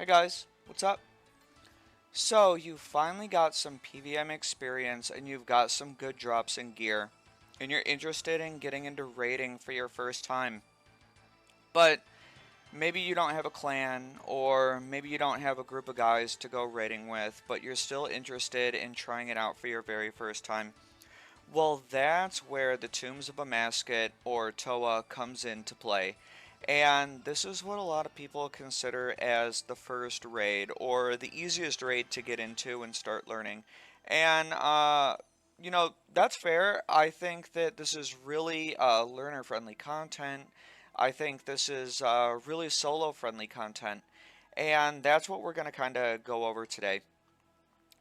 Hey guys, what's up? So, you finally got some PVM experience and you've got some good drops in gear, and you're interested in getting into raiding for your first time. But maybe you don't have a clan, or maybe you don't have a group of guys to go raiding with, but you're still interested in trying it out for your very first time. Well, that's where the Tombs of a Masket, or ToA, comes into play. And this is what a lot of people consider as the first raid, or the easiest raid to get into and start learning. And, that's fair. I think that this is really learner-friendly content. I think this is really solo-friendly content. And that's what we're going to kind of go over today.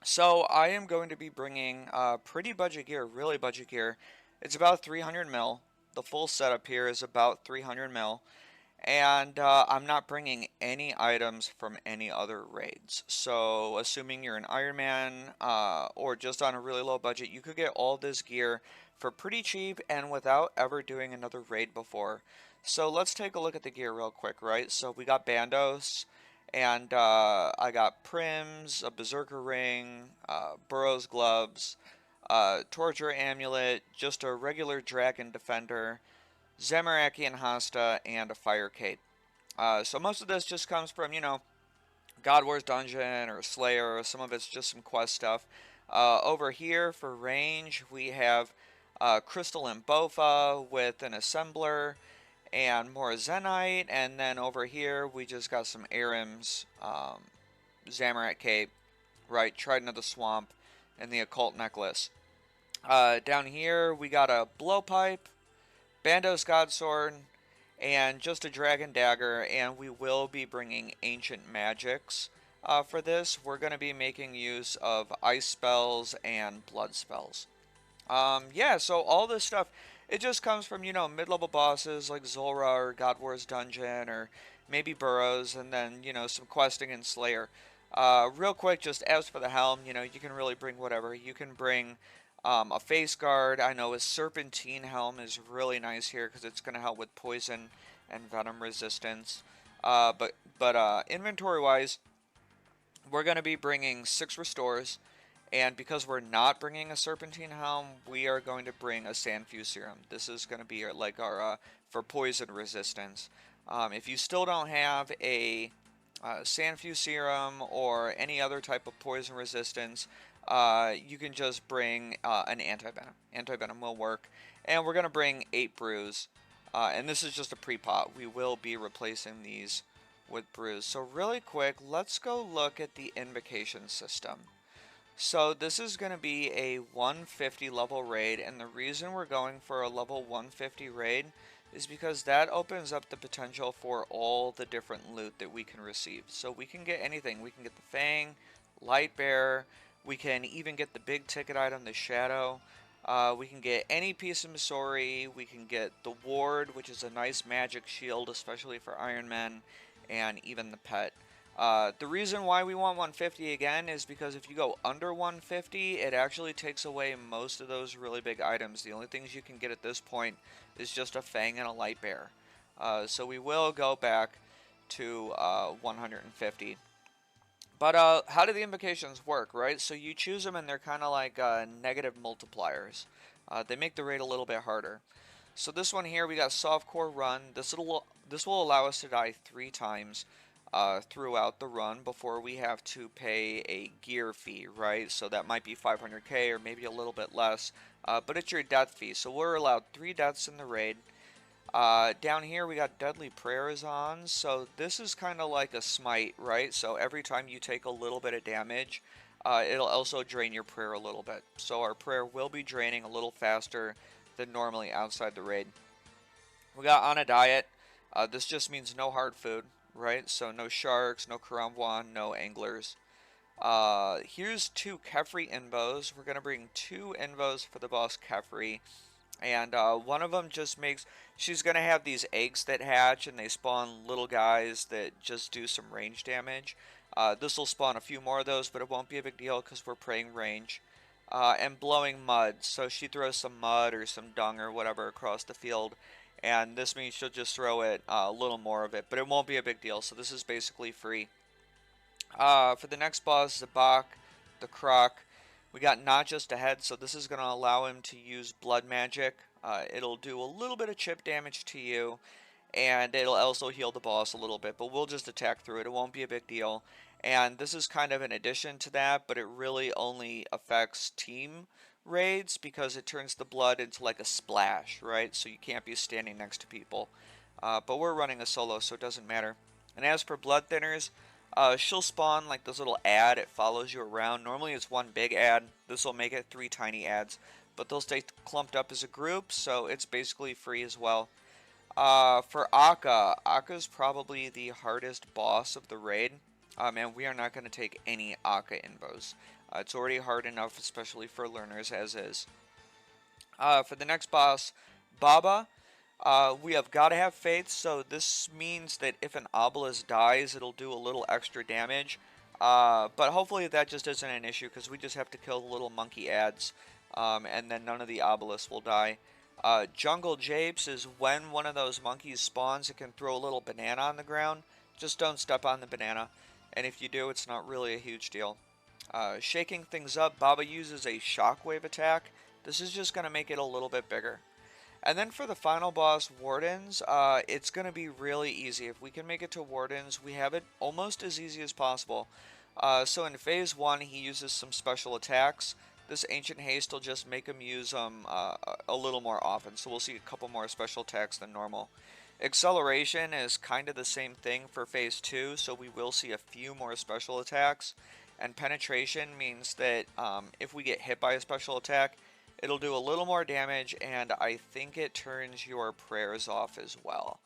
So I am going to be bringing pretty budget gear, really budget gear. It's about 300 mil. The full setup here is about 300 mil. And I'm not bringing any items from any other raids. So assuming you're an Iron Man or just on a really low budget, you could get all this gear for pretty cheap and without ever doing another raid before. So let's take a look at the gear real quick, right? So we got Bandos, and I got Prims, a Berserker Ring, Burrow's Gloves, Torture Amulet, just a regular Dragon Defender, Zamaraki and Hasta, and a Fire Cape. So most of this just comes from, God Wars Dungeon or Slayer, or some of it's just some quest stuff. Over here for range, we have Crystal and Bofa with an Assembler and more Zenite, and then over here we just got some Arims, Zamorak Cape, right, Trident of the Swamp, and the Occult Necklace. Down here we got a Blowpipe, Bandos Godsword, and just a Dragon Dagger, and we will be bringing Ancient Magics. For this, we're going to be making use of Ice Spells and Blood Spells. Yeah, so all this stuff, it just comes from, mid-level bosses like Zulra or God Wars Dungeon or maybe Burrows, and then, some questing in Slayer. Real quick, just as for the helm, you can really bring whatever. You can bring a face guard. I know a Serpentine helm is really nice here because it's going to help with poison and venom resistance. But inventory-wise, we're going to be bringing 6 restores. And because we're not bringing a Serpentine Helm, we are going to bring a Sandfuse Serum. This is going to be our for poison resistance. If you still don't have a Sandfuse Serum or any other type of poison resistance, you can just bring an Anti-Venom. Anti-Venom will work. And we're going to bring 8 Brews. And this is just a pre-pot. We will be replacing these with Brews. So really quick, let's go look at the Invocation System. So this is going to be a 150 level raid, and the reason we're going for a level 150 raid is because that opens up the potential for all the different loot that we can receive. So we can get anything. We can get the Fang, Light Bearer, we can even get the big ticket item, the Shadow. We can get any piece of Missouri, we can get the Ward, which is a nice magic shield, especially for Iron Men, and even the pet. The reason why we want 150 again is because if you go under 150, it actually takes away most of those really big items. The only things you can get at this point is just a Fang and a Light Bear. So we will go back to 150. But how do the invocations work, right? So you choose them and they're kind of like negative multipliers. They make the raid a little bit harder. So this one here, we got Softcore Run. This will allow us to die 3 times throughout the run before we have to pay a gear fee, right? So that might be 500k or maybe a little bit less, but it's your death fee. So we're allowed 3 deaths in the raid. Down here we got Deadly Prayers on, so this is kind of like a smite, right? So every time you take a little bit of damage, it'll also drain your prayer a little bit. So our prayer will be draining a little faster than normally outside the raid. We got On a Diet. This just means no hard food, right? So no sharks, no Karambuan, no anglers. Here's 2 Kephri invos. We're going to bring 2 invos for the boss Kephri. And one of them just makes, she's going to have these eggs that hatch and they spawn little guys that just do some range damage. This will spawn a few more of those, but it won't be a big deal because we're praying range. And blowing mud, so she throws some mud or some dung or whatever across the field, and this means she'll just throw it a little more of it, but it won't be a big deal, so this is basically free. For the next boss, Zebak, the Croc, we got not just a head, so this is going to allow him to use blood magic. It'll do a little bit of chip damage to you, and it'll also heal the boss a little bit, but we'll just attack through it. It won't be a big deal. And this is kind of an addition to that, but it really only affects team raids because it turns the blood into like a splash, right? So you can't be standing next to people. But we're running a solo, so it doesn't matter. And as for blood thinners, she'll spawn like this little ad. It follows you around. Normally it's one big ad. This will make it 3 tiny ads, but they'll stay clumped up as a group, so it's basically free as well. For Akkha, Akka's probably the hardest boss of the raid. And we are not going to take any Akkha invos. It's already hard enough, especially for learners as is. For the next boss, Baba, we have got to have faith, so this means that if an obelisk dies, it'll do a little extra damage. But hopefully that just isn't an issue, because we just have to kill the little monkey ads, and then none of the obelisks will die. Jungle Japes is when one of those monkeys spawns, it can throw a little banana on the ground. Just don't step on the banana, and if you do, it's not really a huge deal. Shaking things up, Baba uses a shockwave attack. This is just going to make it a little bit bigger. And then for the final boss, Wardens, it's going to be really easy. If we can make it to Wardens, we have it almost as easy as possible. So in Phase 1, he uses some special attacks. This Ancient Haste will just make him use them a little more often. So we'll see a couple more special attacks than normal. Acceleration is kind of the same thing for Phase 2, so we will see a few more special attacks. And Penetration means that if we get hit by a special attack, it'll do a little more damage, and I think it turns your prayers off as well.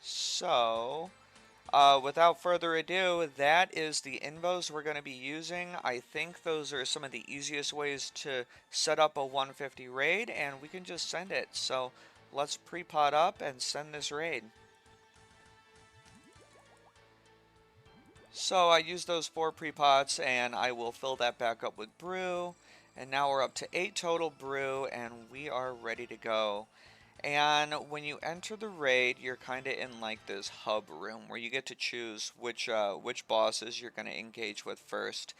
So, without further ado, that is the invos we're going to be using. I think those are some of the easiest ways to set up a 150 raid, and we can just send it. So, let's pre-pot up and send this raid. So I used those 4 pre-pots, and I will fill that back up with brew. And now we're up to 8 total brew, and we are ready to go. And when you enter the raid, you're kind of in like this hub room where you get to choose which bosses you're going to engage with first.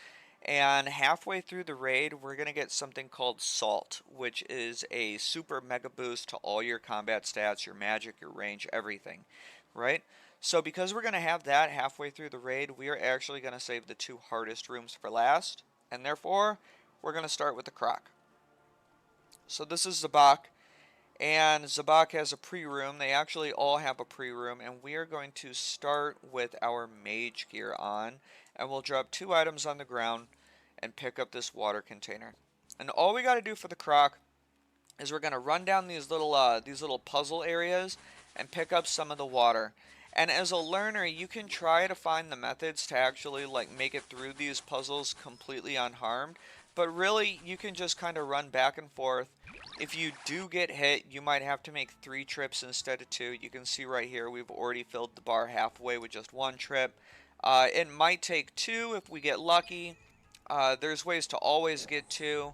And halfway through the raid, we're going to get something called Salt, which is a super mega boost to all your combat stats, your magic, your range, everything, right? So because we're going to have that halfway through the raid, we are actually going to save the 2 hardest rooms for last, and therefore, we're going to start with the Croc. So this is Zebak, and Zebak has a pre-room. They actually all have a pre-room, and we are going to start with our mage gear on, and we'll drop 2 items on the ground and pick up this water container. And all we got to do for the Croc is we're going to run down these little puzzle areas and pick up some of the water. And as a learner, you can try to find the methods to actually like make it through these puzzles completely unharmed, but really you can just kind of run back and forth. If you do get hit, you might have to make 3 trips instead of 2. You can see right here we've already filled the bar halfway with just 1 trip. It might take 2 if we get lucky. There's ways to always get 2.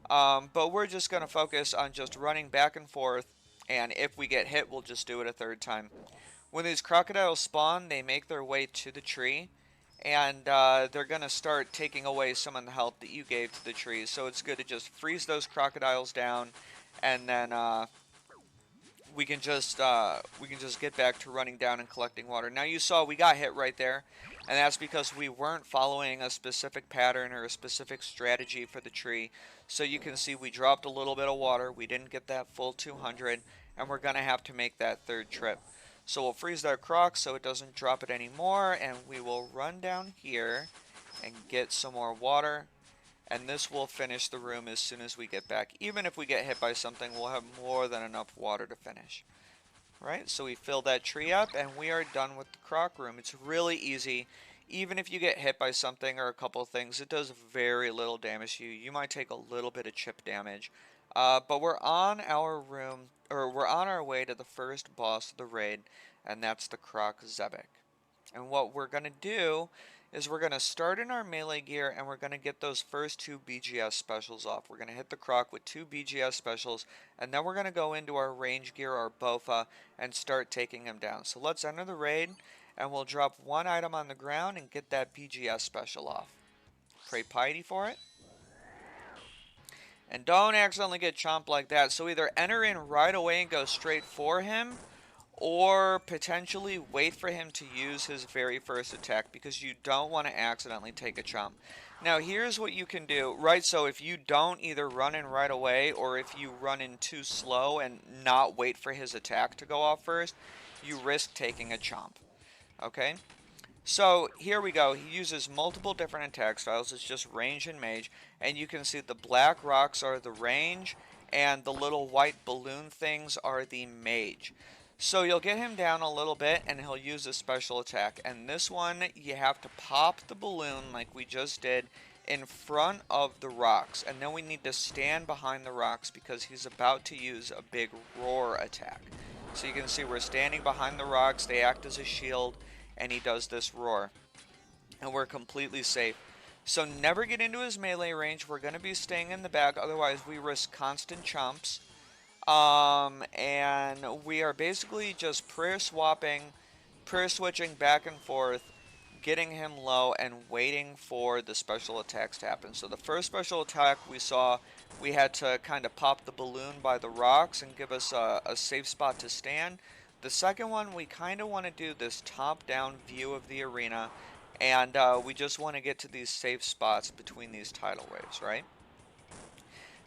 But we're just going to focus on just running back and forth, and if we get hit, we'll just do it a 3rd time. When these crocodiles spawn, they make their way to the tree, and they're going to start taking away some of the health that you gave to the tree. So it's good to just freeze those crocodiles down, and then we can just get back to running down and collecting water. Now you saw we got hit right there, and that's because we weren't following a specific pattern or a specific strategy for the tree. So you can see we dropped a little bit of water. We didn't get that full 200, and we're going to have to make that 3rd trip. So we'll freeze that croc so it doesn't drop it anymore, and we will run down here and get some more water. And this will finish the room as soon as we get back. Even if we get hit by something, we'll have more than enough water to finish. Right, so we fill that tree up, and we are done with the Croc Room. It's really easy. Even if you get hit by something or a couple of things, it does very little damage to you. You might take a little bit of chip damage. But we're on our room, or we're on our way to the first boss of the raid, and that's the Croc Zebak. And what we're going to do is we're going to start in our melee gear, and we're going to get those first 2 BGS specials off. We're going to hit the Croc with 2 BGS specials, and then we're going to go into our range gear, our Bofa, and start taking him down. So let's enter the raid, and we'll drop one item on the ground and get that BGS special off. Pray piety for it. And don't accidentally get chomped like that. So either enter in right away and go straight for him, or potentially wait for him to use his very first attack, because you don't want to accidentally take a chomp. Now here's what you can do, right? So if you don't either run in right away, or if you run in too slow and not wait for his attack to go off first, you risk taking a chomp. Okay? So here we go. He uses multiple different attack styles. It's just range and mage. And you can see the black rocks are the range, and the little white balloon things are the mage. So you'll get him down a little bit, and he'll use a special attack. And this one, you have to pop the balloon like we just did in front of the rocks. And then we need to stand behind the rocks because he's about to use a big roar attack. So you can see we're standing behind the rocks. They act as a shield, and he does this roar. And we're completely safe. So never get into his melee range. We're going to be staying in the back, otherwise we risk constant chumps. And we are basically just prayer swapping, prayer switching back and forth, getting him low and waiting for the special attacks to happen. So the first special attack we saw, we had to kind of pop the balloon by the rocks and give us a safe spot to stand. The second one, we kind of want to do this top-down view of the arena, and we just want to get to these safe spots between these tidal waves, right?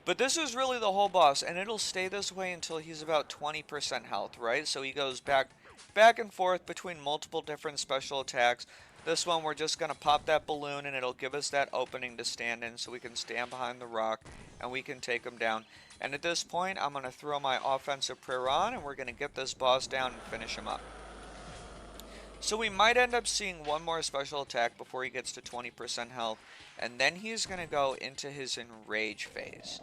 But this is really the whole boss, and it'll stay this way until he's about 20% health, right? So he goes back and forth between multiple different special attacks. This one, we're just going to pop that balloon, and it'll give us that opening to stand in so we can stand behind the rock, and we can take him down. And at this point, I'm going to throw my offensive prayer on, and we're going to get this boss down and finish him up. So we might end up seeing one more special attack before he gets to 20% health, and then he's going to go into his Enrage phase.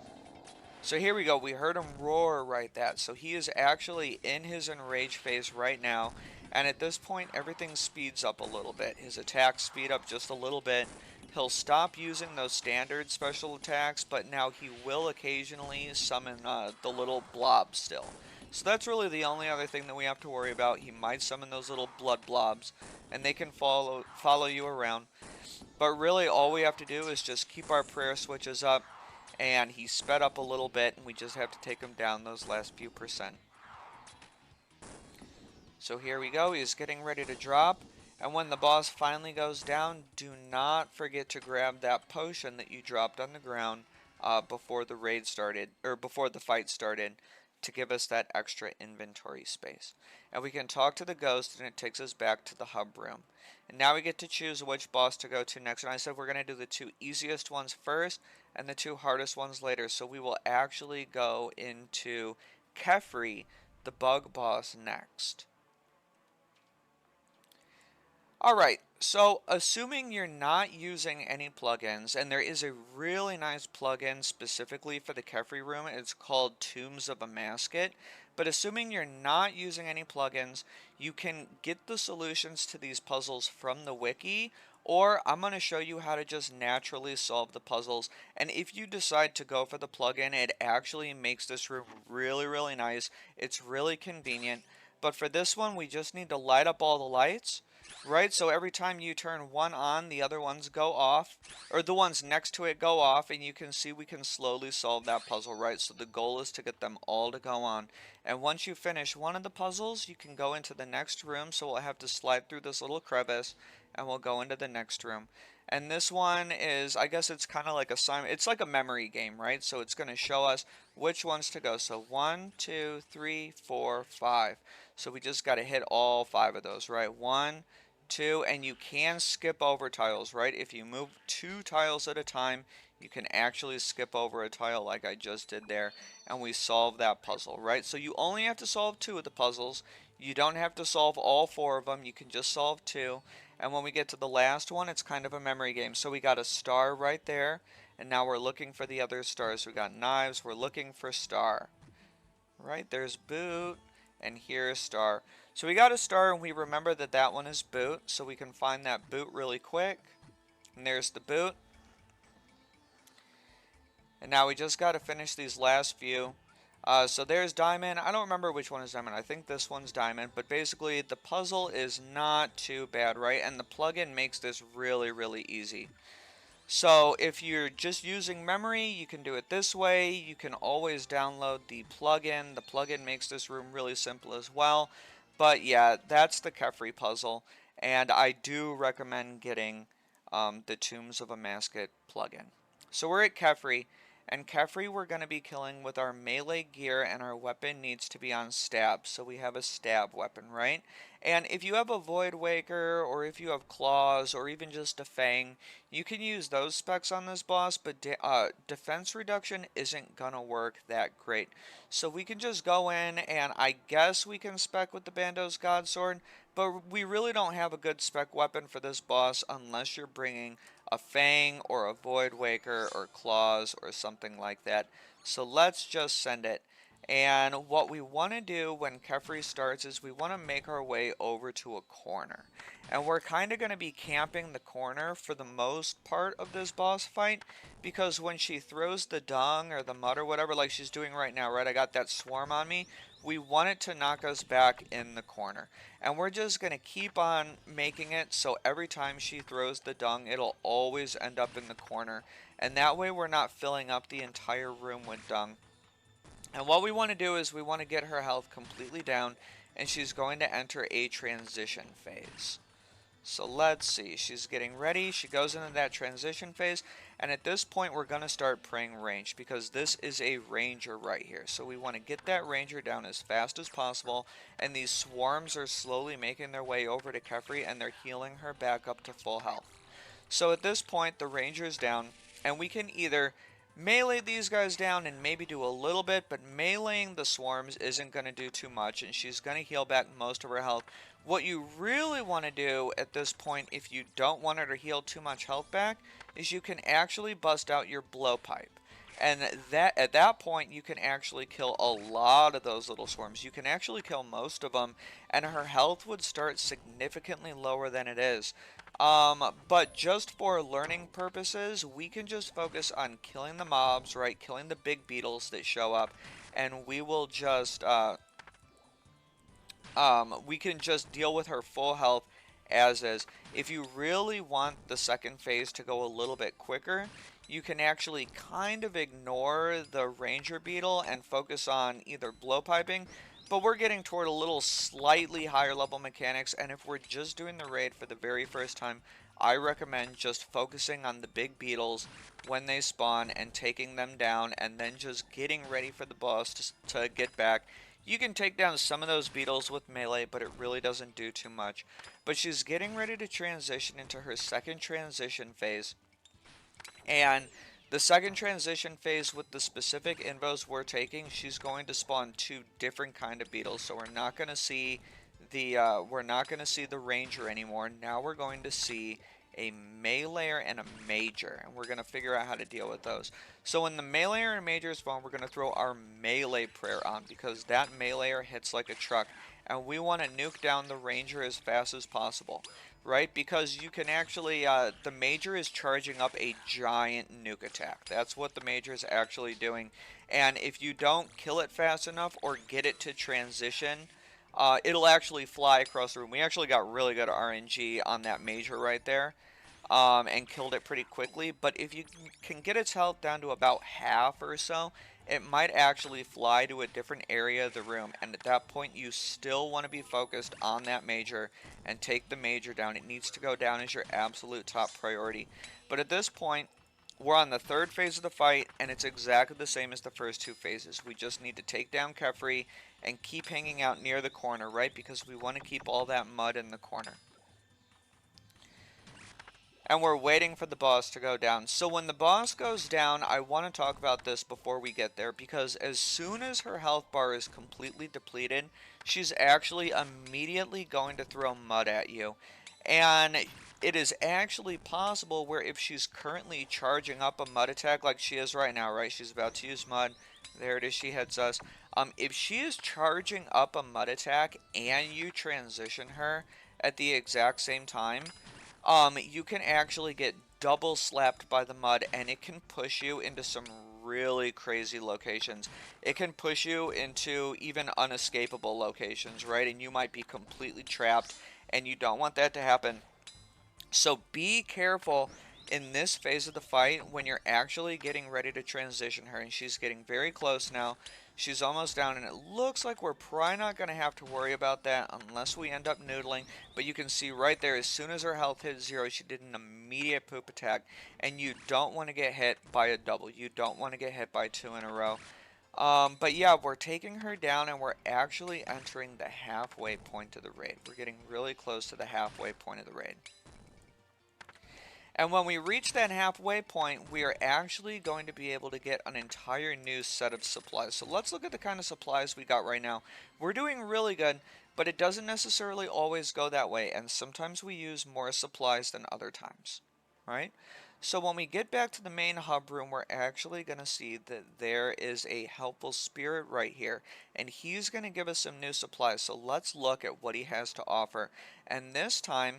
So here we go, we heard him roar right that, so he is actually in his Enrage phase right now, and at this point everything speeds up a little bit. His attacks speed up just a little bit. He'll stop using those standard special attacks, but now he will occasionally summon the little blobs still. So that's really the only other thing that we have to worry about. He might summon those little blood blobs, and they can follow you around. But really all we have to do is just keep our prayer switches up, and he sped up a little bit, and we just have to take him down those last few percent. So here we go, he's getting ready to drop, and when the boss finally goes down, do not forget to grab that potion that you dropped on the ground before the raid started, or before the fight started, to give us that extra inventory space. And we can talk to the ghost, and it takes us back to the hub room. And now we get to choose which boss to go to next. And I said we're going to do the two easiest ones first and the two hardest ones later. So we will actually go into Kephri, the bug boss, next. Alright, so assuming you're not using any plugins, and there is a really nice plugin specifically for the Kephri room, it's called Tombs of a Masket, but assuming you're not using any plugins, you can get the solutions to these puzzles from the wiki, or I'm going to show you how to just naturally solve the puzzles. And if you decide to go for the plugin, it actually makes this room really nice. It's really convenient. But for this one, we just need to light up all the lights, right? So every time you turn one on, the other ones go off, or the ones next to it go off, and you can see we can slowly solve that puzzle, right? So the goal is to get them all to go on. And once you finish one of the puzzles, you can go into the next room, so we'll have to slide through this little crevice, and we'll go into the next room. And this one is, I guess it's kind of like it's like a memory game, right? So it's going to show us which ones to go. So 1, 2, 3, 4, 5. So we just got to hit all 5 of those, right? 1, 2, and you can skip over tiles, right? If you move 2 tiles at a time, you can actually skip over a tile like I just did there, and we solve that puzzle, right? So you only have to solve 2 of the puzzles. You don't have to solve all 4 of them. You can just solve 2. And when we get to the last one, it's kind of a memory game. So we got a star right there, and now we're looking for the other stars. We got knives, we're looking for star. Right, there's boot, and here's star. So we got a star, and we remember that that one is boot, so we can find that boot really quick. And there's the boot. And now we just got to finish these last few. So there's diamond. I don't remember which one is diamond. I think this one's diamond. But basically, the puzzle is not too bad, right? And the plugin makes this really, really easy. So if you're just using memory, you can do it this way. You can always download the plugin. The plugin makes this room really simple as well. But yeah, that's the Kephri puzzle. And I do recommend getting the Tombs of a Masket plugin. So we're at Kephri. And Kephri we're going to be killing with our melee gear, and our weapon needs to be on stab. So we have a stab weapon, right? And if you have a Void Waker, or if you have claws, or even just a Fang, you can use those specs on this boss, but defense reduction isn't gonna work that great. So we can just go in, and I guess we can spec with the Bando's Godsword, but we really don't have a good spec weapon for this boss unless you're bringing a Fang or a Void Waker or claws or something like that. So let's just send it. And what we want to do when Kephri starts is we want to make our way over to a corner. And we're kind of going to be camping the corner for the most part of this boss fight, because when she throws the dung or the mud or whatever, like she's doing right now, right? I got that swarm on me. We want it to knock us back in the corner. And we're just going to keep on making it so every time she throws the dung, it'll always end up in the corner. And that way we're not filling up the entire room with dung. And what we want to do is we want to get her health completely down, and she's going to enter a transition phase. So let's see, she's getting ready, she goes into that transition phase, and at this point we're going to start praying range, because this is a ranger right here. So we want to get that ranger down as fast as possible, and these swarms are slowly making their way over to Kephri, and they're healing her back up to full health. So at this point the ranger's down, and we can either melee these guys down and maybe do a little bit, but meleeing the swarms isn't going to do too much, and she's going to heal back most of her health. What you really want to do at this point, if you don't want her to heal too much health back, is you can actually bust out your blowpipe. And that at that point you can actually kill a lot of those little swarms. You can actually kill most of them, and her health would start significantly lower than it is. But just for learning purposes, we can just focus on killing the mobs, right? Killing the big beetles that show up, and we will just, we can just deal with her full health as is. If you really want the second phase to go a little bit quicker, you can actually kind of ignore the ranger beetle and focus on either blowpiping, but we're getting toward a little slightly higher level mechanics, and if we're just doing the raid for the very first time, I recommend just focusing on the big beetles when they spawn and taking them down, and then just getting ready for the boss to get back. You can take down some of those beetles with melee, but it really doesn't do too much. But she's getting ready to transition into her second transition phase. And the second transition phase, with the specific invos we're taking, she's going to spawn two different kind of beetles. So we're not going to see the ranger anymore. Now we're going to see a meleeer and a major, and we're going to figure out how to deal with those. So when the meleeer and major spawn, we're going to throw our melee prayer on, because that meleeer hits like a truck, and we want to nuke down the ranger as fast as possible, right? Because you can actually, the major is charging up a giant nuke attack. That's what the major is actually doing, and if you don't kill it fast enough or get it to transition, it'll actually fly across the room. We actually got really good RNG on that major right there, and killed it pretty quickly. But if you can get its health down to about half or so, it might actually fly to a different area of the room. And at that point, you still want to be focused on that major and take the major down. It needs to go down as your absolute top priority. But at this point, we're on the third phase of the fight, and it's exactly the same as the first two phases. We just need to take down Kephri and keep hanging out near the corner, right? Because we want to keep all that mud in the corner. And we're waiting for the boss to go down. So when the boss goes down, I want to talk about this before we get there, because as soon as her health bar is completely depleted, she's actually immediately going to throw mud at you. And it is actually possible where, if she's currently charging up a mud attack like she is right now, right? She's about to use mud. There it is, she hits us. If she is charging up a mud attack and you transition her at the exact same time, you can actually get double slapped by the mud, and it can push you into some really crazy locations. It can push you into even unescapable locations, right? And you might be completely trapped, and you don't want that to happen. So be careful in this phase of the fight when you're actually getting ready to transition her, and she's getting very close now. She's almost down, and it looks like we're probably not going to have to worry about that unless we end up noodling. But you can see right there, as soon as her health hit 0, she did an immediate poop attack, and you don't want to get hit by a double. You don't want to get hit by 2 in a row. But yeah, we're taking her down, and we're actually entering the halfway point of the raid. We're getting really close to the halfway point of the raid. And when we reach that halfway point, we are actually going to be able to get an entire new set of supplies. So let's look at the kind of supplies we got right now. We're doing really good, but it doesn't necessarily always go that way, and sometimes we use more supplies than other times, right? So when we get back to the main hub room, we're actually going to see that there is a helpful spirit right here, and he's going to give us some new supplies. So let's look at what he has to offer. And this time,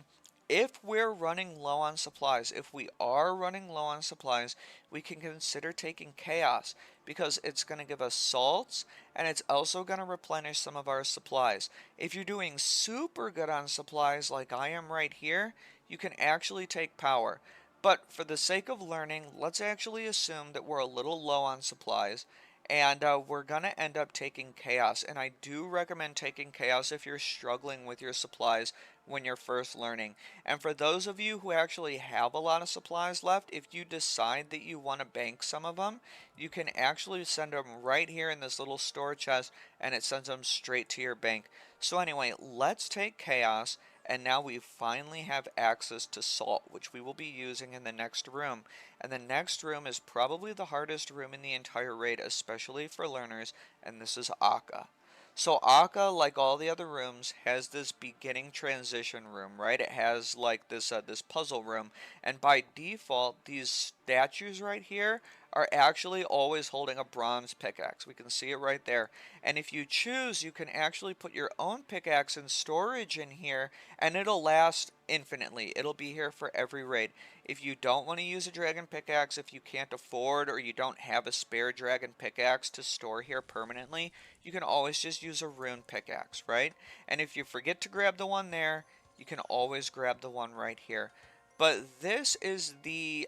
if we're running low on supplies, if we are running low on supplies, we can consider taking chaos, because it's going to give us salts, and it's also going to replenish some of our supplies. If you're doing super good on supplies like I am right here, you can actually take power. But for the sake of learning, let's actually assume that we're a little low on supplies, and we're going to end up taking chaos. And I do recommend taking chaos if you're struggling with your supplies when you're first learning. And for those of you who actually have a lot of supplies left, if you decide that you want to bank some of them, you can actually send them right here in this little store chest, and it sends them straight to your bank. So anyway, let's take chaos, and now we finally have access to salt, which we will be using in the next room. And the next room is probably the hardest room in the entire raid, especially for learners, and this is Akkha. So Akkha, like all the other rooms, has this beginning transition room, right? It has like this puzzle room, and by default, these statues right here are actually always holding a bronze pickaxe. We can see it right there. And if you choose, you can actually put your own pickaxe in storage in here, and it'll last infinitely. It'll be here for every raid. If you don't want to use a dragon pickaxe, if you can't afford or you don't have a spare dragon pickaxe to store here permanently, you can always just use a rune pickaxe, right? And if you forget to grab the one there, you can always grab the one right here. But this is the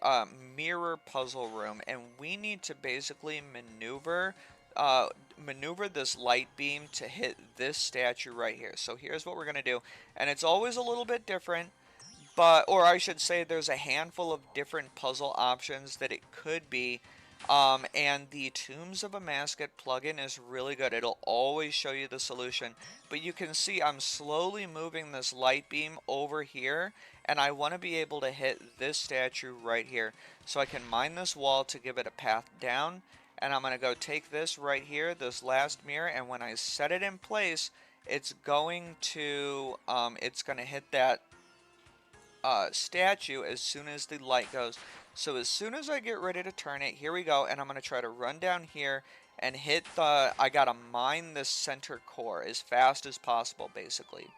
mirror puzzle room, and we need to basically maneuver this light beam to hit this statue right here. So here's what we're going to do, and it's always a little bit different, but, or I should say, there's a handful of different puzzle options that it could be. And the Tombs of a Mascot plugin is really good. It'll always show you the solution. But you can see I'm slowly moving this light beam over here, and I want to be able to hit this statue right here. So I can mine this wall to give it a path down, and I'm going to go take this right here, this last mirror, and when I set it in place, it's going to hit that statue as soon as the light goes. So as soon as I get ready to turn it, here we go, and I'm going to try to run down here and hit I gotta mine this center core as fast as possible, basically.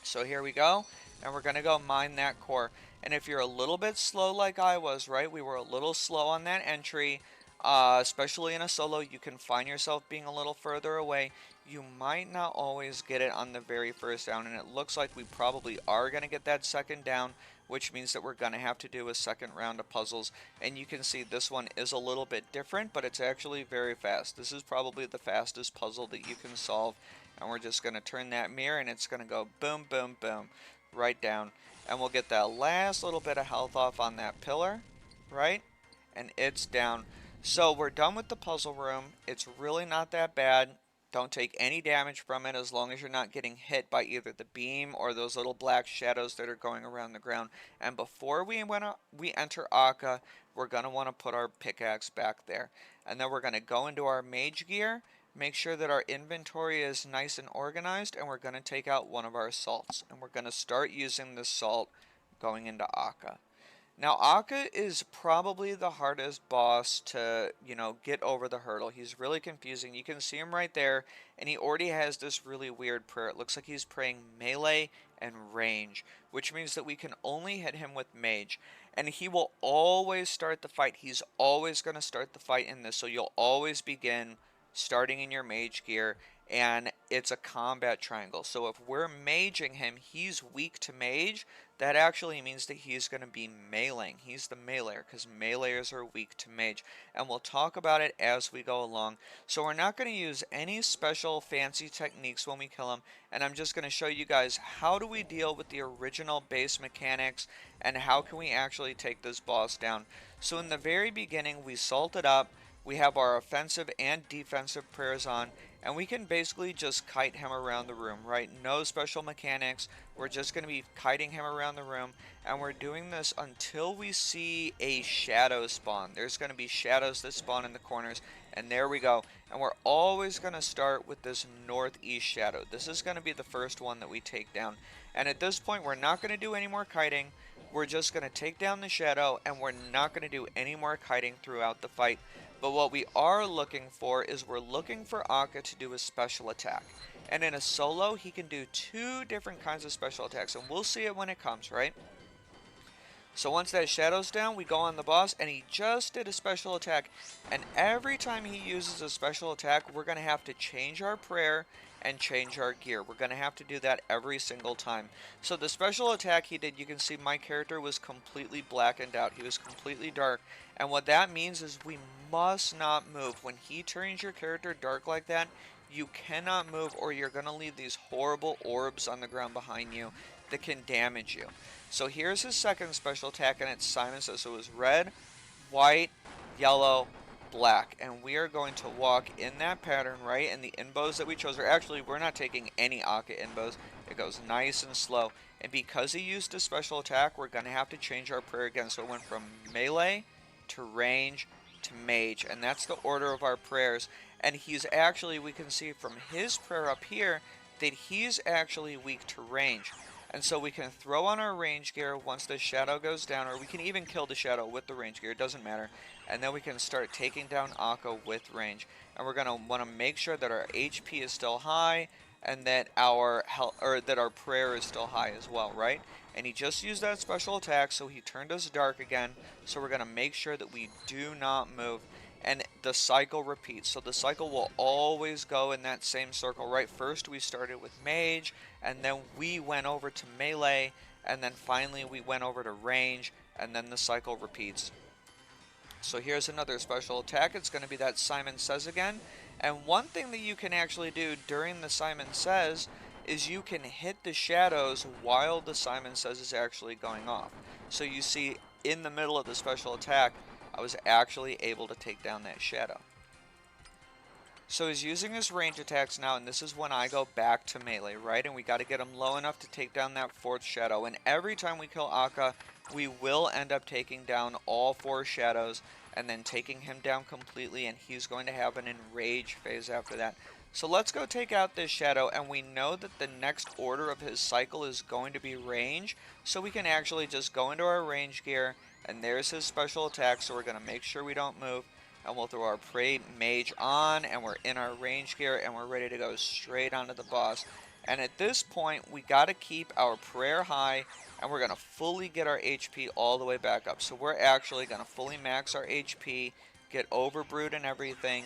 So here we go, and we're going to go mine that core. And if you're a little bit slow like I was, right, we were a little slow on that entry, especially in a solo, you can find yourself being a little further away. You might not always get it on the very first down, and it looks like we probably are going to get that second down, which means that we're going to have to do a second round of puzzles. And you can see this one is a little bit different, but it's actually very fast. This is probably the fastest puzzle that you can solve. And we're just going to turn that mirror, and it's going to go boom, boom, boom, right down. And we'll get that last little bit of health off on that pillar, right? And it's down. So we're done with the puzzle room. It's really not that bad. Don't take any damage from it as long as you're not getting hit by either the beam or those little black shadows that are going around the ground. And before we enter Akkha, we're going to want to put our pickaxe back there. And then we're going to go into our mage gear, make sure that our inventory is nice and organized, and we're going to take out one of our salts. And we're going to start using this salt going into Akkha. Now, Akkha is probably the hardest boss to, get over the hurdle. He's really confusing. You can see him right there, and he already has this really weird prayer. It looks like he's praying melee and range, which means that we can only hit him with mage. And he will always start the fight. He's always going to start the fight in this, so you'll always begin starting in your mage gear, and it's a combat triangle. So if we're maging him, he's weak to mage. That actually means that he's going to be meleeing. He's the meleeer, because meleeers are weak to mage. And we'll talk about it as we go along. So we're not going to use any special fancy techniques when we kill him. And I'm just going to show you guys how do we deal with the original base mechanics and how can we actually take this boss down. So in the very beginning, we salt it up. We have our offensive and defensive prayers on, and we can basically just kite him around the room, right? No special mechanics. We're just going to be kiting him around the room, and we're doing this until we see a shadow spawn. There's going to be shadows that spawn in the corners, and there we go. And we're always going to start with this northeast shadow. This is going to be the first one that we take down. And at this point, we're not going to do any more kiting. We're just going to take down the shadow, and we're not going to do any more kiting throughout the fight. But what we are looking for is we're looking for Akkha to do a special attack. And in a solo, he can do 2 different kinds of special attacks, and we'll see it when it comes, right? So once that shadow's down, we go on the boss, and he just did a special attack. And every time he uses a special attack, we're going to have to change our prayer and change our gear. We're going to have to do that every single time. So the special attack he did, you can see my character was completely blackened out. He was completely dark. And what that means is we must not move. When he turns your character dark like that, you cannot move, or you're going to leave these horrible orbs on the ground behind you that can damage you. So here's his second special attack, and it's Simon Says. So it was red, white, yellow, black. And we are going to walk in that pattern, right? And the invos that we chose are actually, we're not taking any Akkha invos. It goes nice and slow. And because he used a special attack, we're going to have to change our prayer again. So it went from melee to range to mage. And that's the order of our prayers. And he's actually, we can see from his prayer up here, that he's actually weak to range. And so we can throw on our range gear once the shadow goes down, or we can even kill the shadow with the range gear, it doesn't matter. And then we can start taking down Akkha with range. And we're going to want to make sure that our HP is still high, and that our health, or that our prayer is still high as well, right? And he just used that special attack, so he turned us dark again. So we're going to make sure that we do not move. And the cycle repeats. So the cycle will always go in that same circle, right? First we started with mage, and then we went over to melee, and then finally we went over to range, and then the cycle repeats. So here's another special attack. It's going to be that Simon Says again. And one thing that you can actually do during the Simon Says is you can hit the shadows while the Simon Says is actually going off. So you see in the middle of the special attack, I was actually able to take down that shadow. So he's using his range attacks now, and this is when I go back to melee, right? And we got to get him low enough to take down that 4th shadow. And every time we kill Akkha, we will end up taking down all 4 shadows and then taking him down completely, and he's going to have an Enrage phase after that. So let's go take out this shadow, and we know that the next order of his cycle is going to be range, so we can actually just go into our range gear, and there's his special attack. So we're going to make sure we don't move, and we'll throw our Pray Mage on, and we're in our range gear, and we're ready to go straight onto the boss. And at this point, we got to keep our prayer high, and we're going to fully get our HP all the way back up. So we're actually going to fully max our HP, get overbrewed and everything,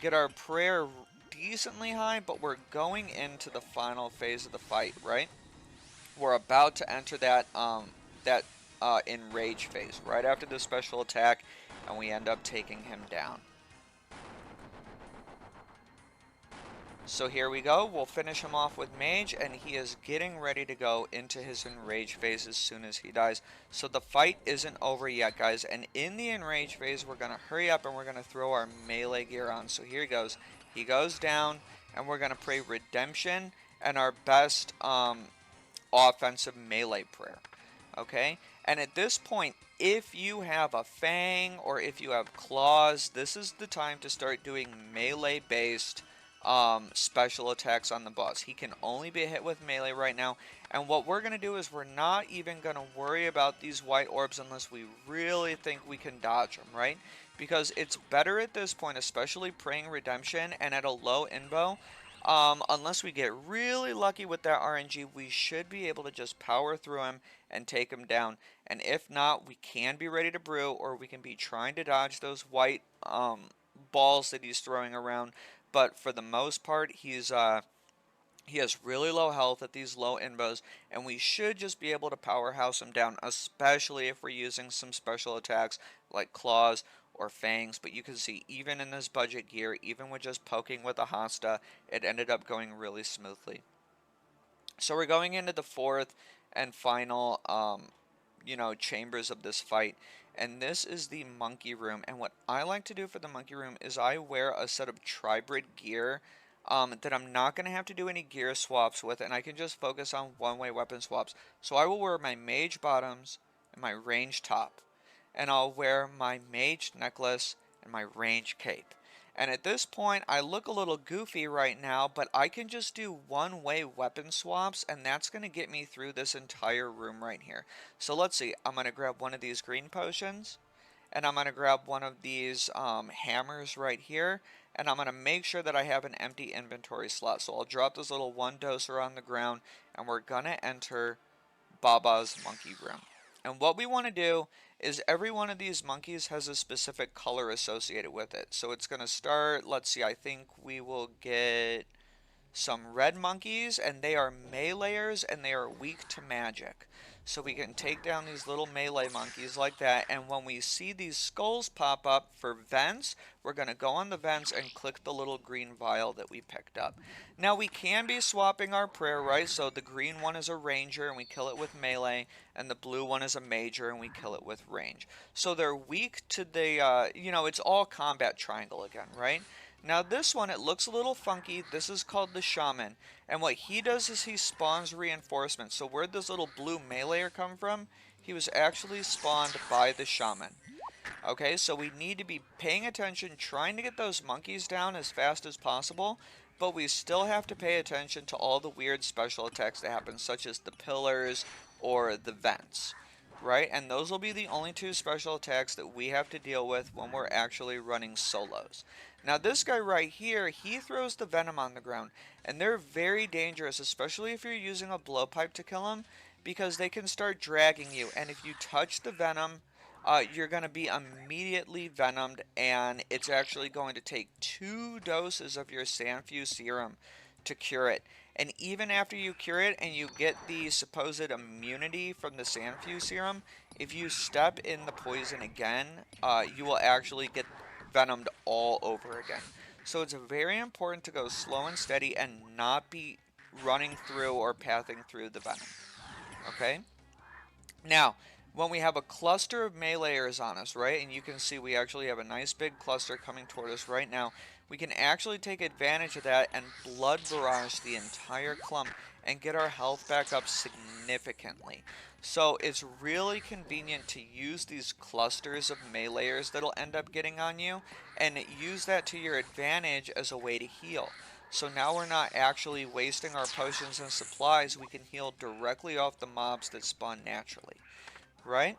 get our prayer decently high, but we're going into the final phase of the fight, right? We're about to enter that Enrage phase right after the special attack, and we end up taking him down. So here we go. We'll finish him off with Mage, and he is getting ready to go into his Enrage phase as soon as he dies. So the fight isn't over yet, guys. And in the Enrage phase, we're going to hurry up and we're going to throw our melee gear on. So here he goes. He goes down, and we're going to pray Redemption and our best offensive melee prayer. Okay? And at this point, if you have a Fang or if you have Claws, this is the time to start doing melee-based special attacks on the boss. He can only be hit with melee right now, and what we're going to do is we're not even going to worry about these white orbs unless we really think we can dodge them, right? Because it's better at this point, especially praying Redemption and at a low invo, Unless we get really lucky with that RNG, we should be able to just power through him and take him down. And if not, we can be ready to brew, or we can be trying to dodge those white balls that he's throwing around. But for the most part, he has really low health at these low invos, and we should just be able to powerhouse him down, especially if we're using some special attacks like claws or fangs. But you can see, even in this budget gear, even with just poking with a Hasta, it ended up going really smoothly. So we're going into the fourth and final, chambers of this fight. And this is the monkey room. And what I like to do for the monkey room is I wear a set of tribrid gear that I'm not going to have to do any gear swaps with. And I can just focus on one-way weapon swaps. So I will wear my mage bottoms and my range top. And I'll wear my mage necklace and my range cape. And at this point, I look a little goofy right now, but I can just do one-way weapon swaps, and that's going to get me through this entire room right here. So let's see, I'm going to grab one of these green potions, and I'm going to grab one of these hammers right here, and I'm going to make sure that I have an empty inventory slot. So I'll drop this little one doser on the ground, and we're going to enter Baba's monkey room. And what we want to do is every one of these monkeys has a specific color associated with it. So it's going to start, let's see, I think we will get some red monkeys, and they are meleeers, and they are weak to magic. So we can take down these little melee monkeys like that, and when we see these skulls pop up for vents, we're going to go on the vents and click the little green vial that we picked up. Now we can be swapping our prayer, right? So the green one is a ranger and we kill it with melee, and the blue one is a major and we kill it with range. So they're weak to the, it's all combat triangle again, right? Now this one, it looks a little funky. This is called the Shaman. And what he does is he spawns reinforcements. So where'd this little blue meleeer come from? He was actually spawned by the Shaman. Okay, so we need to be paying attention, trying to get those monkeys down as fast as possible. But we still have to pay attention to all the weird special attacks that happen, such as the pillars or the vents. Right? And those will be the only two special attacks that we have to deal with when we're actually running solos. Now this guy right here, he throws the venom on the ground, and they're very dangerous, especially if you're using a blowpipe to kill them, because they can start dragging you, and if you touch the venom, you're going to be immediately venomed, and it's actually going to take 2 doses of your Sandfuse serum to cure it. And even after you cure it and you get the supposed immunity from the Sandfuse serum, if you step in the poison again, you will actually get venomed all over again. So it's very important to go slow and steady and not be running through or pathing through the venom. Okay? Now, when we have a cluster of meleeers on us, right, and you can see we actually have a nice big cluster coming toward us right now, we can actually take advantage of that and blood barrage the entire clump and get our health back up significantly. So it's really convenient to use these clusters of meleeers that'll end up getting on you and use that to your advantage as a way to heal. So now we're not actually wasting our potions and supplies, we can heal directly off the mobs that spawn naturally, right?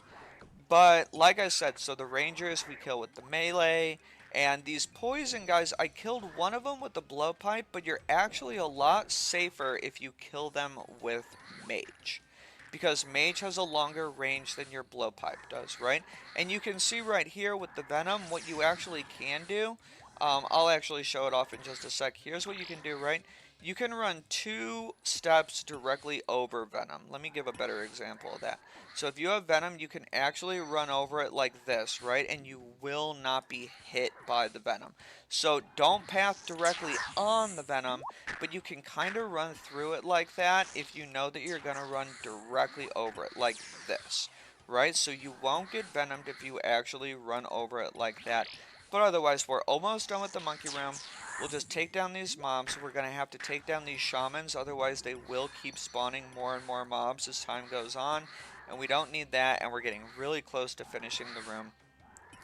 But like I said, so the rangers we kill with the melee, and these poison guys, I killed one of them with the blowpipe, but you're actually a lot safer if you kill them with mage. Because mage has a longer range than your blowpipe does, right? And you can see right here with the venom, what you actually can do. I'll actually show it off in just a sec. Here's what you can do, right? You can run 2 steps directly over venom. Let me give a better example of that. So if you have venom, you can actually run over it like this, right? And you will not be hit by the venom. So don't path directly on the venom, but you can kind of run through it like that if you know that you're going to run directly over it like this, right? So you won't get venomed if you actually run over it like that. But otherwise, we're almost done with the monkey room. We'll just take down these mobs. We're going to have to take down these shamans, otherwise they will keep spawning more and more mobs as time goes on. And we don't need that, and we're getting really close to finishing the room.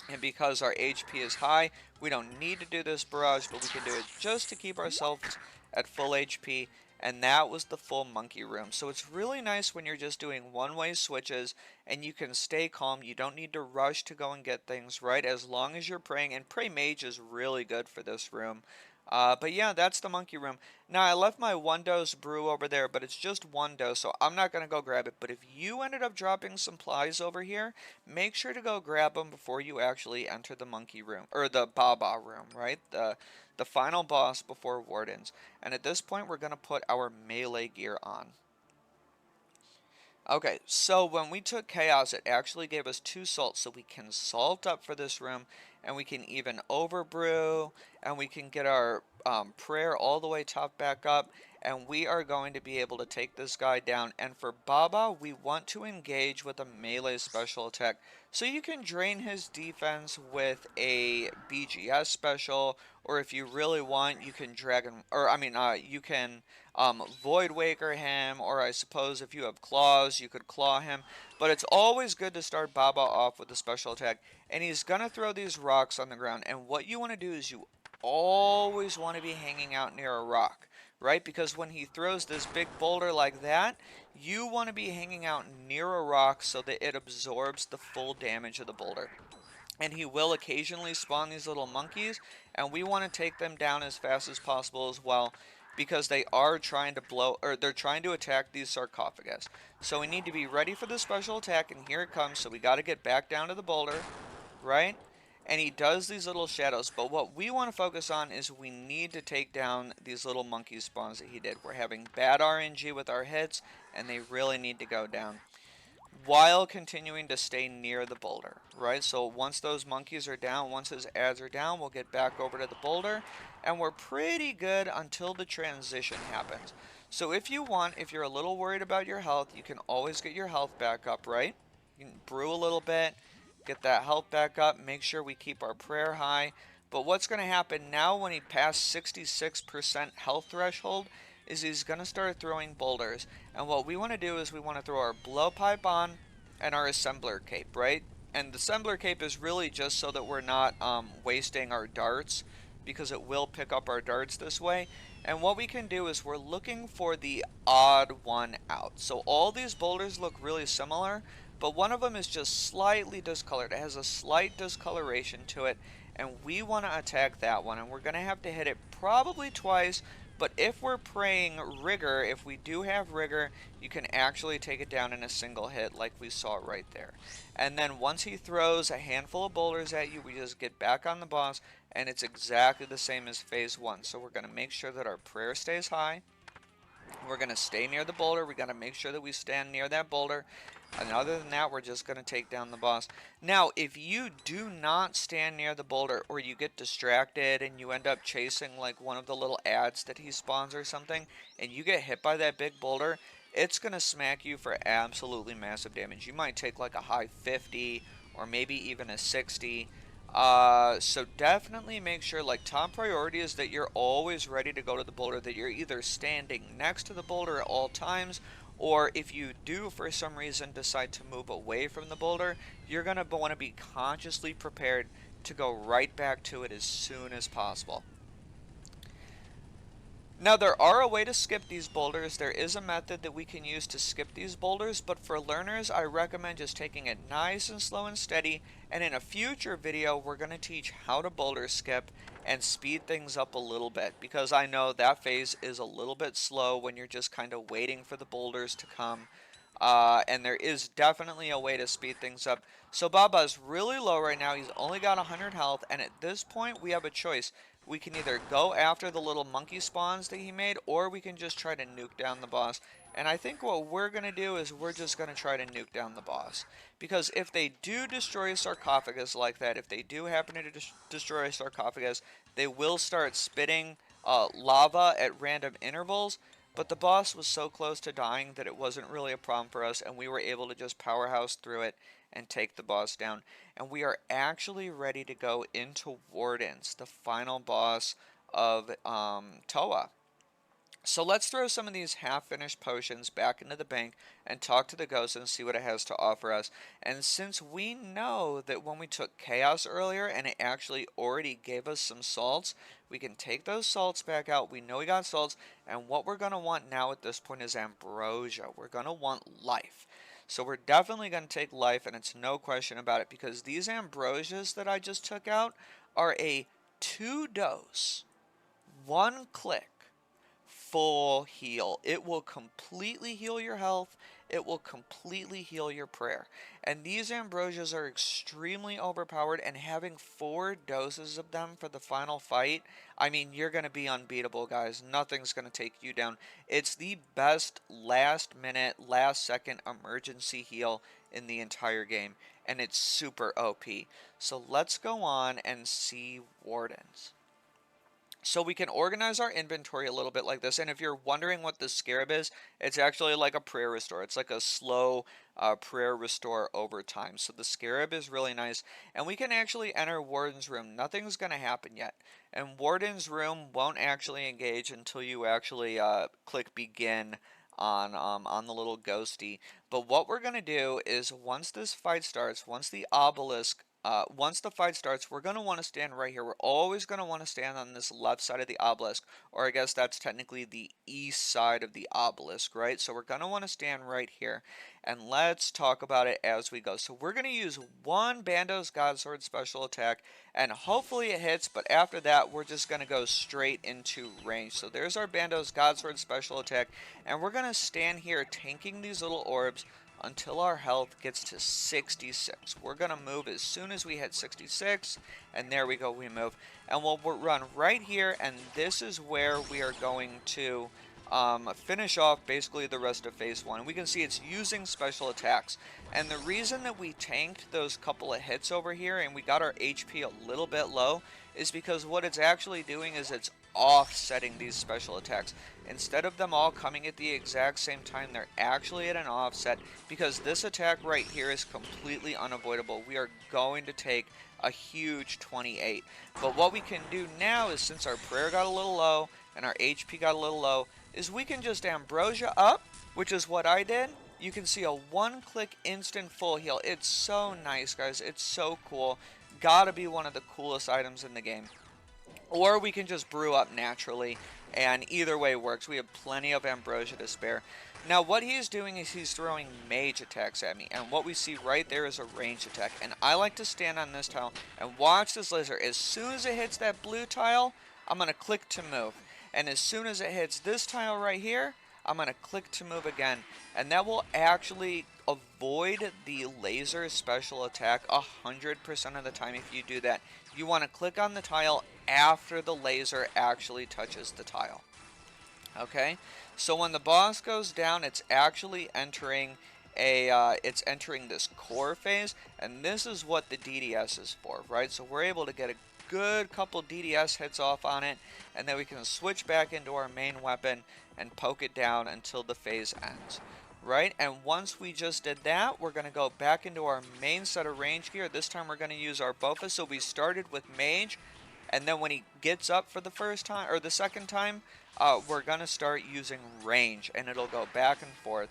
And because our HP is high, we don't need to do this barrage, but we can do it just to keep ourselves at full HP. And that was the full monkey room. So it's really nice when you're just doing one-way switches and you can stay calm. You don't need to rush to go and get things, right? As long as you're praying. And Pray Mage is really good for this room. But yeah, that's the monkey room. Now, I left my one dose brew over there, but it's just one dose, so I'm not going to go grab it. But if you ended up dropping supplies over here, make sure to go grab them before you actually enter the monkey room, or the Baba room, right? The final boss before Wardens. And at this point, we're going to put our melee gear on. Okay, so when we took Chaos, it actually gave us 2 salts, so we can salt up for this room, and we can even overbrew, and we can get our prayer all the way top back up, and we are going to be able to take this guy down. And for Baba, we want to engage with a melee special attack, so you can drain his defense with a BGS special, or if you really want, you can you can Void Waker him, or I suppose if you have claws, you could claw him. But it's always good to start Baba off with a special attack. And he's going to throw these rocks on the ground. And what you want to do is you always want to be hanging out near a rock, right? Because when he throws this big boulder like that, you want to be hanging out near a rock so that it absorbs the full damage of the boulder. And he will occasionally spawn these little monkeys, and we want to take them down as fast as possible as well, because they are trying to they're trying to attack these sarcophagus. So we need to be ready for the special attack, and here it comes. So we got to get back down to the boulder, right? And he does these little shadows, but what we want to focus on is we need to take down these little monkey spawns that he did. We're having bad RNG with our hits, and they really need to go down while continuing to stay near the boulder, right? So once those monkeys are down, once his ads are down, we'll get back over to the boulder, and we're pretty good until the transition happens. So if you want, if you're a little worried about your health, you can always get your health back up, right? You can brew a little bit, get that health back up, make sure we keep our prayer high. But what's going to happen now when he passed 66% health threshold is he's going to start throwing boulders. And what we want to do is we want to throw our blowpipe on and our assembler cape, right? And the assembler cape is really just so that we're not wasting our darts, because it will pick up our darts this way. And what we can do is we're looking for the odd one out. So all these boulders look really similar, but one of them is just slightly discolored. It has a slight discoloration to it, and we want to attack that one. And we're going to have to hit it probably twice, but if we're praying rigor, if we do have rigor, you can actually take it down in a single hit like we saw right there. And then once he throws a handful of boulders at you, we just get back on the boss, and it's exactly the same as phase 1. So we're going to make sure that our prayer stays high. We're going to stay near the boulder. We got to make sure that we stand near that boulder. And other than that, we're just going to take down the boss. Now, if you do not stand near the boulder, or you get distracted and you end up chasing like one of the little ads that he spawns or something, and you get hit by that big boulder, it's going to smack you for absolutely massive damage. You might take like a high 50 or maybe even a 60. So definitely make sure, like, top priority is that you're always ready to go to the boulder, that you're either standing next to the boulder at all times, or if you do for some reason decide to move away from the boulder, you're going to want to be consciously prepared to go right back to it as soon as possible. Now, there are a way to skip these boulders. There is a method that we can use to skip these boulders, but for learners, I recommend just taking it nice and slow and steady. And in a future video, we're going to teach how to boulder skip and speed things up a little bit, because I know that phase is a little bit slow when you're just kind of waiting for the boulders to come. And there is definitely a way to speed things up. So Baba's really low right now. He's only got 100 health, and at this point, we have a choice. We can either go after the little monkey spawns that he made, or we can just try to nuke down the boss. And I think what we're going to do is we're just going to try to nuke down the boss. Because if they do destroy a sarcophagus like that, if they do happen to destroy a sarcophagus, they will start spitting lava at random intervals. But the boss was so close to dying that it wasn't really a problem for us, and we were able to just powerhouse through it and take the boss down. And we are actually ready to go into Wardens, the final boss of ToA. So let's throw some of these half-finished potions back into the bank and talk to the ghost and see what it has to offer us. And since we know that when we took Chaos earlier and it actually already gave us some salts, we can take those salts back out. We know we got salts, and what we're going to want now at this point is ambrosia. We're going to want life. So we're definitely going to take life, and it's no question about it, because these ambrosias that I just took out are a 2-dose one click, full heal. It will completely heal your health. It will completely heal your prayer. And these ambrosias are extremely overpowered, and having 4 doses of them for the final fight, I mean, you're going to be unbeatable, guys. Nothing's going to take you down. It's the best last minute, last second emergency heal in the entire game, and it's super OP. So let's go on and see Wardens. So we can organize our inventory a little bit like this, and if you're wondering what the scarab is, it's actually like a prayer restore. It's like a slow prayer restore over time. So the scarab is really nice, and we can actually enter Warden's Room. Nothing's going to happen yet, and Warden's Room won't actually engage until you actually click begin on the little ghosty. But what we're going to do is once this fight starts, once the obelisk once the fight starts, we're going to want to stand right here. We're always going to want to stand on this left side of the obelisk, or I guess that's technically the east side of the obelisk, right? So we're going to want to stand right here, and let's talk about it as we go. So we're going to use one Bando's Godsword special attack, and hopefully it hits, but after that, we're just going to go straight into range. So there's our Bando's Godsword special attack, and we're going to stand here tanking these little orbs until our health gets to 66. We're going to move as soon as we hit 66, and there we go, we move. And we'll run right here, and this is where we are going to finish off basically the rest of Phase 1. And we can see it's using special attacks. And the reason that we tanked those couple of hits over here and we got our HP a little bit low is because what it's actually doing is it's offsetting these special attacks. Instead of them all coming at the exact same time, they're actually at an offset, because this attack right here is completely unavoidable. We are going to take a huge 28. But what we can do now is, since our prayer got a little low and our HP got a little low, is we can just ambrosia up, which is what I did. You can see a one-click instant full heal. It's so nice, guys. It's so cool. Gotta be one of the coolest items in the game. Or we can just brew up naturally, and either way works. We have plenty of ambrosia to spare. Now what he's doing is he's throwing mage attacks at me, and what we see right there is a range attack. And I like to stand on this tile and watch this laser. As soon as it hits that blue tile, I'm going to click to move. And as soon as it hits this tile right here, I'm going to click to move again. And that will actually avoid the laser special attack 100% of the time if you do that. You want to click on the tile after the laser actually touches the tile. Okay, so when the boss goes down, it's actually entering it's entering this core phase, and this is what the DDS is for, right? So we're able to get a good couple DDS hits off on it, and then we can switch back into our main weapon and poke it down until the phase ends, right? And once we just did that, we're going to go back into our main set of range gear. This time we're going to use our Bofa. So we started with mage, and then when he gets up for the first time or the second time, we're going to start using range, and it'll go back and forth.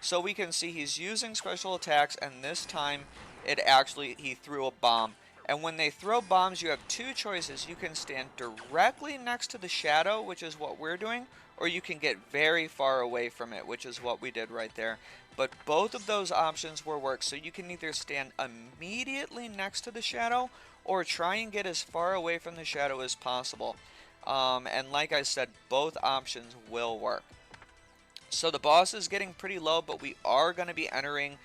So we can see he's using special attacks, and this time he threw a bomb. And when they throw bombs, you have two choices. You can stand directly next to the shadow, which is what we're doing, or you can get very far away from it, which is what we did right there. But both of those options will work, so you can either stand immediately next to the shadow or try and get as far away from the shadow as possible. And like I said, both options will work. So the boss is getting pretty low, but we are going to be entering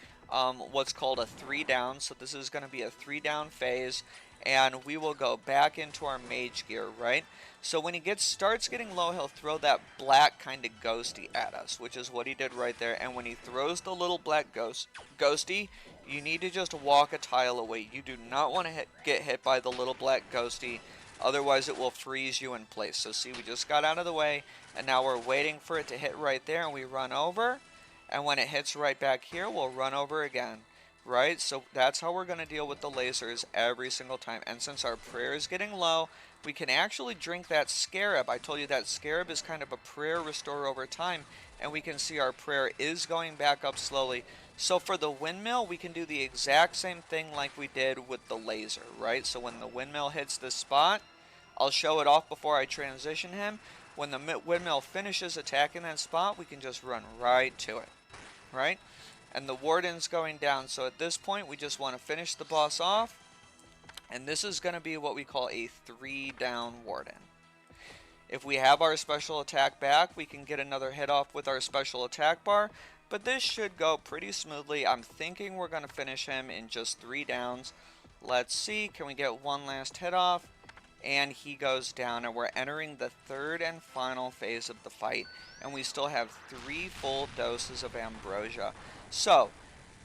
what's called a 3 down. So this is going to be a 3 down phase, and we will go back into our mage gear, right? So when he starts getting low, he'll throw that black kind of ghosty at us, which is what he did right there. And when he throws the little black ghosty, you need to just walk a tile away. You do not want to get hit by the little black ghosty, otherwise it will freeze you in place. So see, we just got out of the way, and now we're waiting for it to hit right there, and we run over. And when it hits right back here, we'll run over again, right? So that's how we're going to deal with the lasers every single time. And since our prayer is getting low, we can actually drink that scarab. I told you that scarab is kind of a prayer restore over time, and we can see our prayer is going back up slowly. So for the windmill, we can do the exact same thing like we did with the laser, right? So when the windmill hits this spot, I'll show it off before I transition him. When the windmill finishes attacking that spot, we can just run right to it, right? And the warden's going down. So at this point, we just want to finish the boss off. And this is going to be what we call a 3 down warden. If we have our special attack back, we can get another hit off with our special attack bar, but this should go pretty smoothly. I'm thinking we're going to finish him in just 3 downs. Let's see, can we get one last hit off? And he goes down, and we're entering the third and final phase of the fight, and we still have 3 full doses of ambrosia. So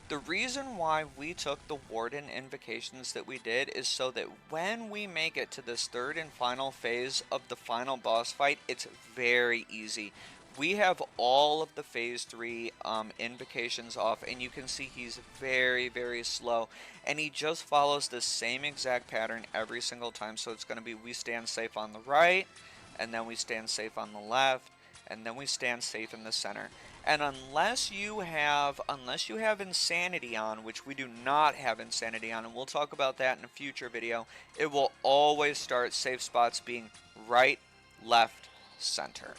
the reason why we took the Warden invocations that we did is so that when we make it to this third and final phase of the final boss fight, it's very easy. We have all of the phase 3 invocations off, and you can see he's very, very slow, and he just follows the same exact pattern every single time. So it's going to be, we stand safe on the right, and then we stand safe on the left, and then we stand safe in the center. And unless you have insanity on, which we do not have insanity on, and we'll talk about that in a future video, it will always start safe spots being right, left, center.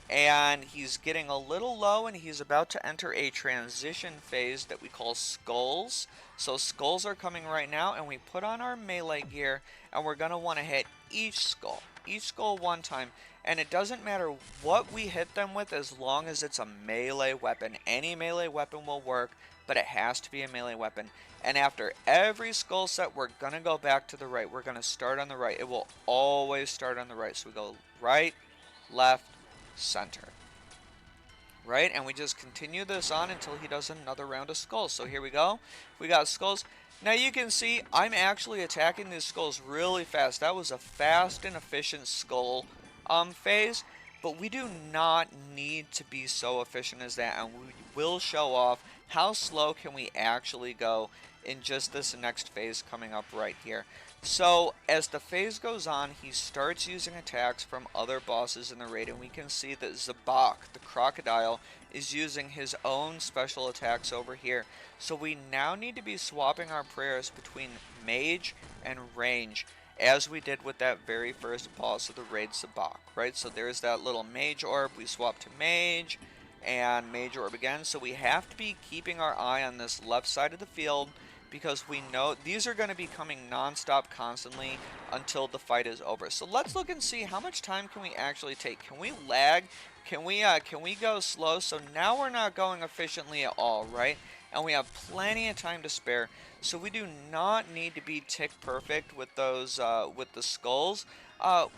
And he's getting a little low, and he's about to enter a transition phase that we call skulls. So skulls are coming right now, and we put on our melee gear, and we're going to want to hit each skull one time. And it doesn't matter what we hit them with as long as it's a melee weapon. Any melee weapon will work, but it has to be a melee weapon. And after every skull set, we're going to go back to the right. We're going to start on the right. It will always start on the right. So we go right, left, center. Right? And we just continue this on until he does another round of skulls. So here we go. We got skulls. Now you can see I'm actually attacking these skulls really fast. That was a fast and efficient skull phase, but we do not need to be so efficient as that, and we will show off how slow can we actually go in just this next phase coming up right here. So as the phase goes on, he starts using attacks from other bosses in the raid, and we can see that Zebak, the crocodile, is using his own special attacks over here. So we now need to be swapping our prayers between mage and range, as we did with that very first boss of the raid, Zebak, right? So there's that little mage orb, we swap to mage, and mage orb again. So we have to be keeping our eye on this left side of the field, because we know these are going to be coming non-stop constantly until the fight is over. So let's look and see how much time can we actually take. Can we lag? Can we go slow? So now we're not going efficiently at all, right? And we have plenty of time to spare. So we do not need to be tick perfect with those with the skulls.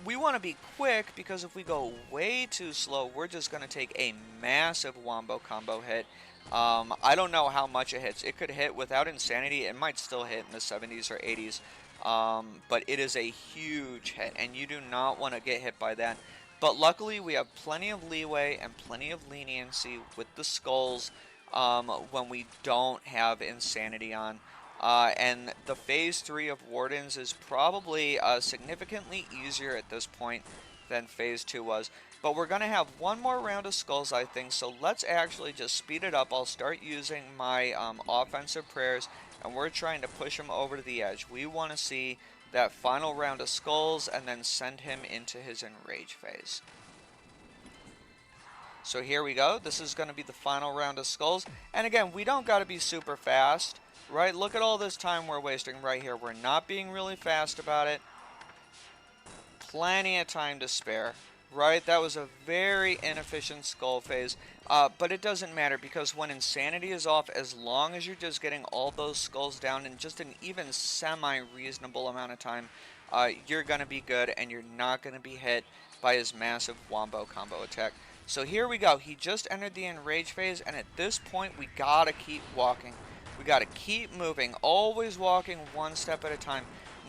We want to be quick, because if we go way too slow, we're just going to take a massive wombo combo hit. I don't know how much it hits. It could hit without insanity. It might still hit in the 70s or 80s. But it is a huge hit, and you do not want to get hit by that. But luckily, we have plenty of leeway and plenty of leniency with the skulls when we don't have insanity on. And the phase 3 of Wardens is probably significantly easier at this point than phase 2 was. But we're going to have one more round of skulls, I think, so let's actually just speed it up. I'll start using my offensive prayers, and we're trying to push him over to the edge. We want to see that final round of skulls and then send him into his Enrage phase. So here we go. This is going to be the final round of skulls. And again, we don't got to be super fast, right? Look at all this time we're wasting right here. We're not being really fast about it. Plenty of time to spare. Right, that was a very inefficient skull phase, but it doesn't matter, because when insanity is off, as long as you're just getting all those skulls down in just an even semi-reasonable amount of time, you're going to be good, and you're not going to be hit by his massive wombo combo attack. So here we go. He just entered the Enrage phase, and at this point, we got to keep walking. We got to keep moving, always walking one step at a time.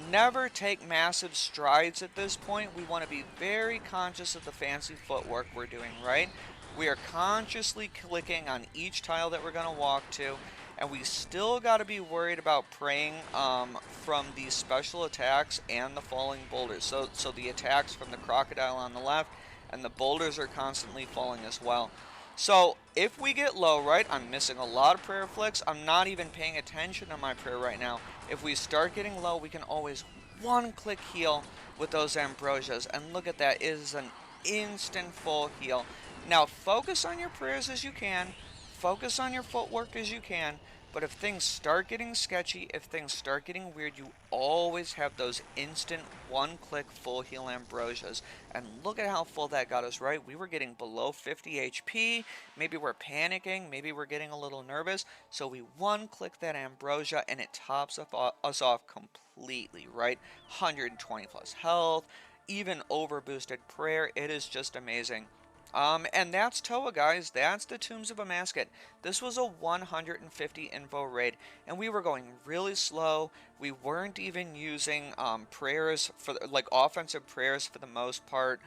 Never take massive strides at this point. We want to be very conscious of the fancy footwork we're doing, right? We are consciously clicking on each tile that we're going to walk to, and we still got to be worried about praying from these special attacks and the falling boulders. So the attacks from the crocodile on the left, and the boulders are constantly falling as well. So if we get low, right, I'm missing a lot of prayer flicks. I'm not even paying attention to my prayer right now. If we start getting low, we can always one-click heal with those ambrosias. And look at that. It is an instant full heal. Now, focus on your prayers as you can. Focus on your footwork as you can. But if things start getting sketchy, if things start getting weird, you always have those instant one-click full heal ambrosias. And look at how full that got us, right? We were getting below 50 HP. Maybe we're panicking. Maybe we're getting a little nervous. So we one-click that ambrosia and it tops us off completely, right? 120 plus health, even over boosted prayer. It is just amazing. And that's ToA, guys. That's the Tombs of a Masket. This was a 150 invo raid, and we were going really slow. We weren't even using prayers for like offensive prayers for the most part.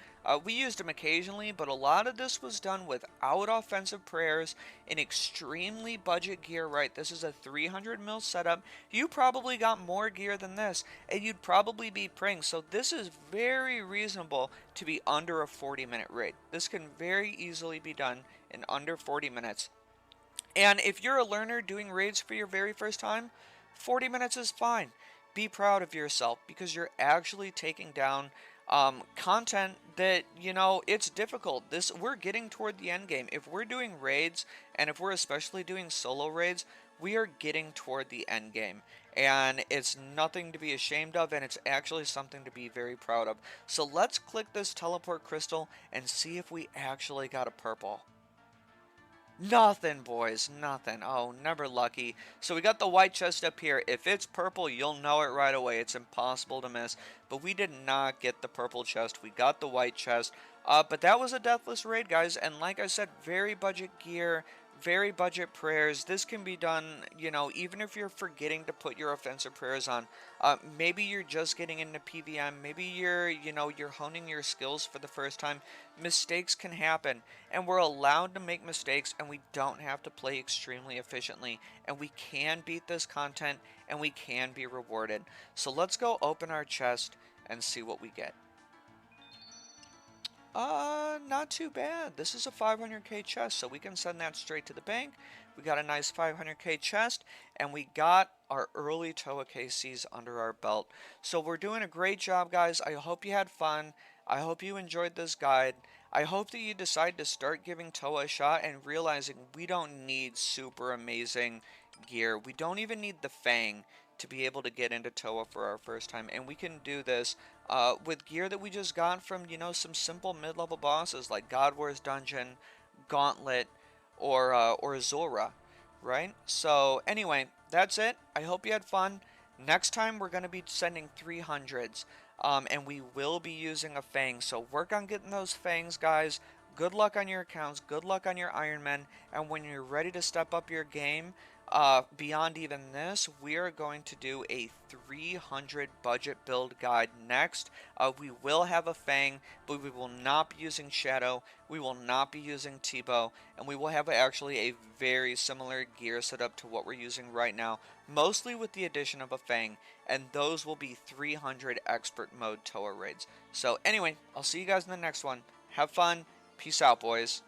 We used them occasionally, but a lot of this was done without offensive prayers in extremely budget gear. Right, this is a 300 mil setup. You probably got more gear than this, and you'd probably be praying. So this is very reasonable to be under a 40-minute raid. This can very easily be done in under 40 minutes. And if you're a learner doing raids for your very first time, 40 minutes is fine. Be proud of yourself because you're actually taking down content that, you know, it's difficult. We're getting toward the end game. If we're doing raids, and if we're especially doing solo raids, we are getting toward the end game. And it's nothing to be ashamed of, and it's actually something to be very proud of. So let's click this teleport crystal and see if we actually got a purple. Nothing, boys, nothing. Oh, never lucky. So we got the white chest up here. If it's purple, you'll know it right away. It's impossible to miss. But we did not get the purple chest. We got the white chest. But that was a deathless raid, guys. And like I said, very budget gear, very budget prayers. This can be done, you know, even if you're forgetting to put your offensive prayers on. Maybe you're just getting into PVM. Maybe you're honing your skills for the first time. Mistakes can happen, and we're allowed to make mistakes, and we don't have to play extremely efficiently, and we can beat this content, and we can be rewarded. So let's go open our chest and see what we get. Not too bad. This is a 500k chest, so we can send that straight to the bank. We got a nice 500k chest, and we got our early ToA KCs under our belt. So we're doing a great job, guys. I hope you had fun. I hope you enjoyed this guide. I hope that you decide to start giving ToA a shot and realizing we don't need super amazing gear. We don't even need the Fang to be able to get into ToA for our first time, and we can do this with gear that we just got from, you know, some simple mid-level bosses like God War's Dungeon, Gauntlet, or Zora, right? So anyway, that's it. I hope you had fun. Next time we're going to be sending 300s, and we will be using a Fang. So work on getting those Fangs, guys. Good luck on your accounts. Good luck on your Iron Men. And when you're ready to step up your game, beyond even this, we are going to do a 300 budget build guide next. We will have a Fang, but we will not be using Shadow. We will not be using T-Bow, and we will have actually a very similar gear setup to what we're using right now, mostly with the addition of a Fang, and those will be 300 expert mode ToA raids. So anyway, I'll see you guys in the next one. Have fun. Peace out, boys.